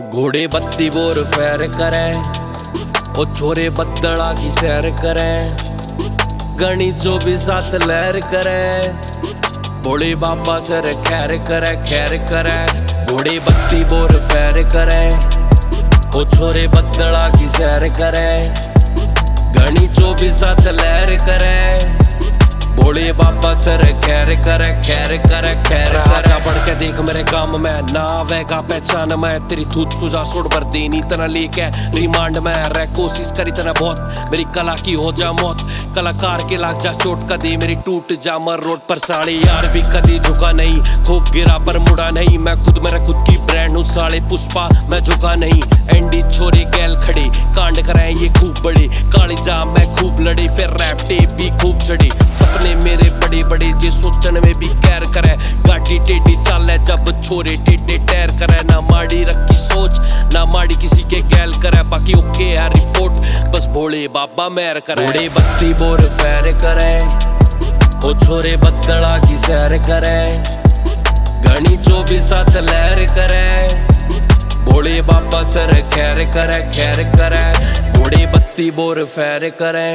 घोड़े बत्ती bore fair करें, ओ छोरे बदला की सैर करें, गणी 24/7 लहर करें, भोले बाबा सर खैर करे खैर करे। घोड़े बत्ती बोर फैर करें, ओ छोरे बदला की सैर करें, गणी 24/7 लहर करें, भोले बाबा सर खैर करे खैर करे खैर करे। बढ़ के देख मेरे काम में ना आवेगा पहचान में, तेरी थूत सुझा छोड़ पर देनी तना लेके रिमांड में रह। कोशिश करी तना बहुत मेरी कला की हो जा मौत, कलाकार के लाग जा चोट कदी मेरी टूट जा मर रोड पर साड़ी। यार भी कदी झुका नहीं, खूब गिरा पर मुड़ा नहीं, मैं खुद मेरा खुद की ब्रांड हूँ साले पुष्पा मैं झुका नहीं। एंडी छोरे गैल खड़े कांड कराए ये खूब बड़े, काली जा मैं खूब लड़ी फिर रैप टेप भी खूब चढ़ी। सपने मेरे बड़े बड़े जे सोचन में भी कैर करे, गाड़ी टेढ़ी चाले जब छोरे टेढ़े टैर करे। ना माड़ी रखी सोच ना माड़ी किसी के गैल करे, बाकी ओके है रिपोर्ट बस भोले बाबा मैर करे। घोड़े बत्ती बोर फैर करे, ओ छोरे बदला की सैर करे, गणी 24/7 लहर करे, भोले बाबा सर खैर करे खैर करे। घोड़े बत्ती बोर फैर करे,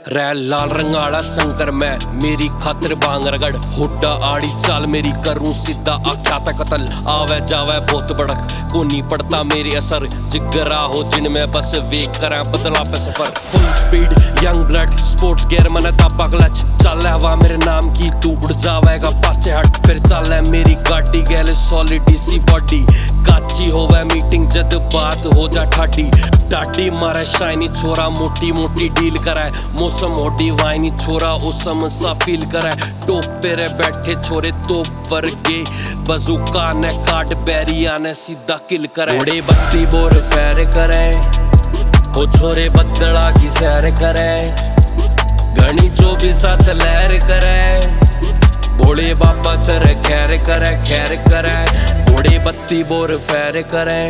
रैल लाल रंगाड़ा शंकर में मेरी खातिर भांग रगड़, हुड्डा आड़ी चाल मेरी करूं सीधा आख्यात कतल। आवे जावे बहुत बड़क को नहीं पड़ता मेरे असर, जिगरा हो जिनमें बस वेक करें बदला पे सफर। Full speed young blood sports gear मन तापा क्लच, चल हवा मेरे नाम की तू उड़ जावेगा पाछे हट। फिर चल है मेरी गाड़ी गैल सॉलिड सी बॉडी, काची होवे मीटिंग जद बात हो जा ठाडी। डाडी मारे शाइनी छोरा मोटी मोटी डील कराए, मौसम होडी वाइनी छोरा उसम सा फील कराए। टोप पे रे बैठे छोरे तोप वर्गे, बजूका ने काट बैरिया ने सीधा किल करे। घोड़े बत्ती बोर फैर करे, ओ छोरे बदला की सैर करे, गणी 24/7 लहर करे, भोले बाबा सर खैर करे खैर करे। घोड़े बत्ती बोर फैर करे।